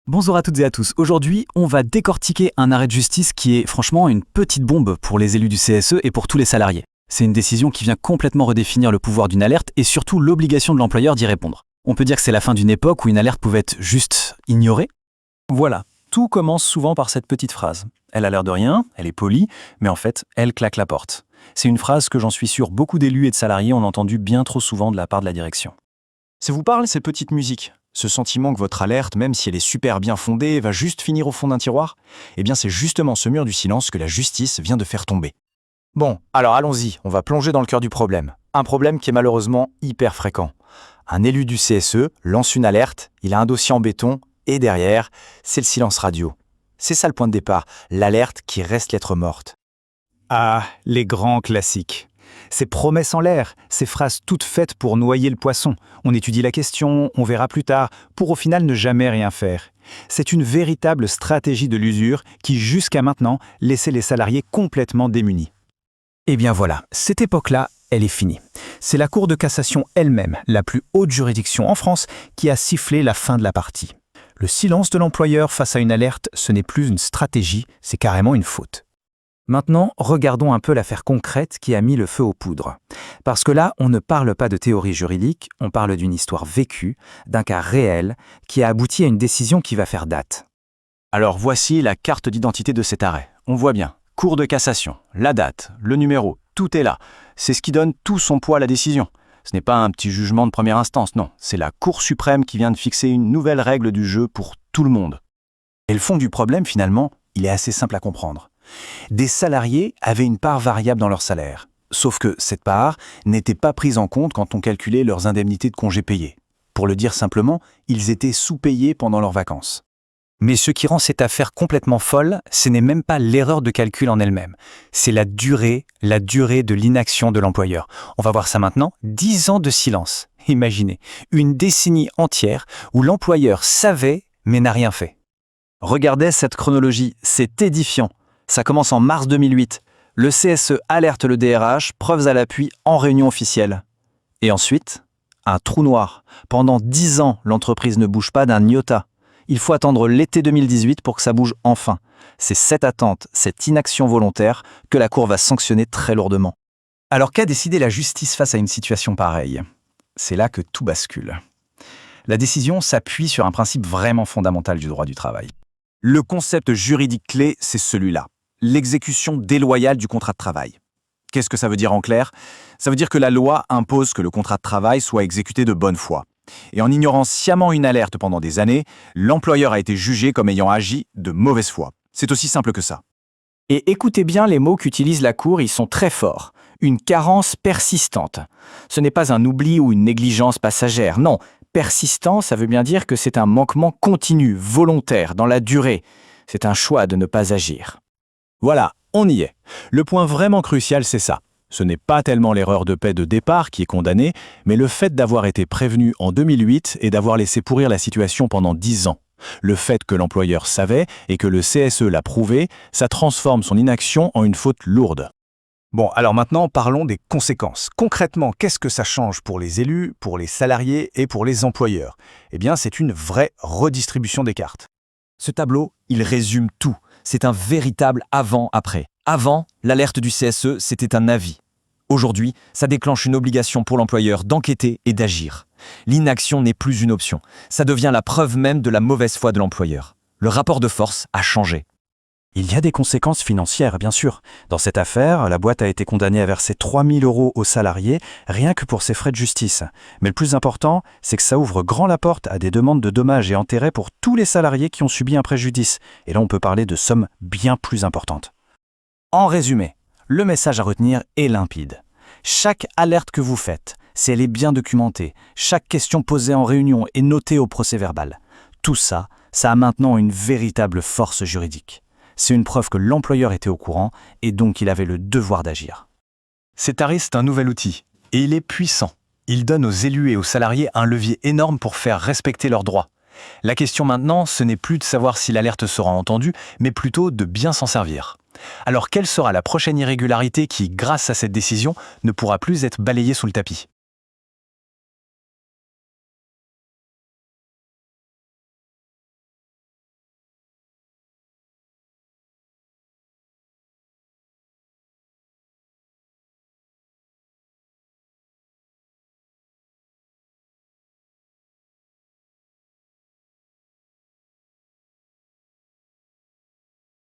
Bonjour à toutes et à tous. Aujourd'hui, on va décortiquer un arrêt de justice qui est franchement une petite bombe pour les élus du CSE et pour tous les salariés. C'est une décision qui vient complètement redéfinir le pouvoir d'une alerte et surtout l'obligation de l'employeur d'y répondre. On peut dire que c'est la fin d'une époque où une alerte pouvait être juste ignorée. Voilà, tout commence souvent par cette petite phrase. Elle a l'air de rien, elle est polie, mais en fait, elle claque la porte. C'est une phrase que j'en suis sûr beaucoup d'élus et de salariés ont entendu bien trop souvent de la part de la direction. Ça vous parle, cette petite musique ? Ce sentiment que votre alerte, même si elle est super bien fondée, va juste finir au fond d'un tiroir ? Eh bien, c'est justement ce mur du silence que la justice vient de faire tomber. Bon, alors allons-y, on va plonger dans le cœur du problème. Un problème qui est malheureusement hyper fréquent. Un élu du CSE lance une alerte, il a un dossier en béton, et derrière, c'est le silence radio. C'est ça le point de départ, l'alerte qui reste lettre morte. Ah, les grands classiques. Ces promesses en l'air, ces phrases toutes faites pour noyer le poisson. On étudie la question, on verra plus tard, pour au final ne jamais rien faire. C'est une véritable stratégie de l'usure qui, jusqu'à maintenant, laissait les salariés complètement démunis. Eh bien voilà, cette époque-là, elle est finie. C'est la Cour de cassation elle-même, la plus haute juridiction en France, qui a sifflé la fin de la partie. Le silence de l'employeur face à une alerte, ce n'est plus une stratégie, c'est carrément une faute. Maintenant, regardons un peu l'affaire concrète qui a mis le feu aux poudres. Parce que là, on ne parle pas de théorie juridique, on parle d'une histoire vécue, d'un cas réel, qui a abouti à une décision qui va faire date. Alors voici la carte d'identité de cet arrêt. On voit bien, Cour de cassation, la date, le numéro, tout est là. C'est ce qui donne tout son poids à la décision. Ce n'est pas un petit jugement de première instance, non. C'est la Cour suprême qui vient de fixer une nouvelle règle du jeu pour tout le monde. Et le fond du problème, finalement, il est assez simple à comprendre. Des salariés avaient une part variable dans leur salaire. Sauf que cette part n'était pas prise en compte quand on calculait leurs indemnités de congés payés. Pour le dire simplement, ils étaient sous-payés pendant leurs vacances. Mais ce qui rend cette affaire complètement folle, ce n'est même pas l'erreur de calcul en elle-même. C'est la durée de l'inaction de l'employeur. On va voir ça maintenant. 10 ans de silence. Imaginez, une décennie entière où l'employeur savait mais n'a rien fait. Regardez cette chronologie, c'est édifiant. Ça commence en mars 2008. Le CSE alerte le DRH, preuves à l'appui en réunion officielle. Et ensuite, un trou noir. Pendant 10 ans, l'entreprise ne bouge pas d'un iota. Il faut attendre l'été 2018 pour que ça bouge enfin. C'est cette attente, cette inaction volontaire que la Cour va sanctionner très lourdement. Alors qu'a décidé la justice face à une situation pareille ? C'est là que tout bascule. La décision s'appuie sur un principe vraiment fondamental du droit du travail. Le concept juridique clé, c'est celui-là. L'exécution déloyale du contrat de travail. Qu'est-ce que ça veut dire en clair ? Ça veut dire que la loi impose que le contrat de travail soit exécuté de bonne foi. Et en ignorant sciemment une alerte pendant des années, l'employeur a été jugé comme ayant agi de mauvaise foi. C'est aussi simple que ça. Et écoutez bien les mots qu'utilise la Cour, ils sont très forts. Une carence persistante. Ce n'est pas un oubli ou une négligence passagère, non. Persistant, ça veut bien dire que c'est un manquement continu, volontaire, dans la durée. C'est un choix de ne pas agir. Voilà, on y est. Le point vraiment crucial, c'est ça. Ce n'est pas tellement l'erreur de paix de départ qui est condamnée, mais le fait d'avoir été prévenu en 2008 et d'avoir laissé pourrir la situation pendant 10 ans. Le fait que l'employeur savait et que le CSE l'a prouvé, ça transforme son inaction en une faute lourde. Bon, alors maintenant, parlons des conséquences. Concrètement, qu'est-ce que ça change pour les élus, pour les salariés et pour les employeurs ? Eh bien, c'est une vraie redistribution des cartes. Ce tableau, il résume tout. C'est un véritable avant-après. Avant, l'alerte du CSE, c'était un avis. Aujourd'hui, ça déclenche une obligation pour l'employeur d'enquêter et d'agir. L'inaction n'est plus une option. Ça devient la preuve même de la mauvaise foi de l'employeur. Le rapport de force a changé. Il y a des conséquences financières, bien sûr. Dans cette affaire, la boîte a été condamnée à verser 3 000 € aux salariés, rien que pour ses frais de justice. Mais le plus important, c'est que ça ouvre grand la porte à des demandes de dommages et intérêts pour tous les salariés qui ont subi un préjudice. Et là, on peut parler de sommes bien plus importantes. En résumé, le message à retenir est limpide. Chaque alerte que vous faites, si elle est bien documentée, chaque question posée en réunion est notée au procès-verbal. Tout ça, ça a maintenant une véritable force juridique. C'est une preuve que l'employeur était au courant et donc il avait le devoir d'agir. Cet arrêt, c'est un nouvel outil et il est puissant. Il donne aux élus et aux salariés un levier énorme pour faire respecter leurs droits. La question maintenant, ce n'est plus de savoir si l'alerte sera entendue, mais plutôt de bien s'en servir. Alors quelle sera la prochaine irrégularité qui, grâce à cette décision, ne pourra plus être balayée sous le tapis ?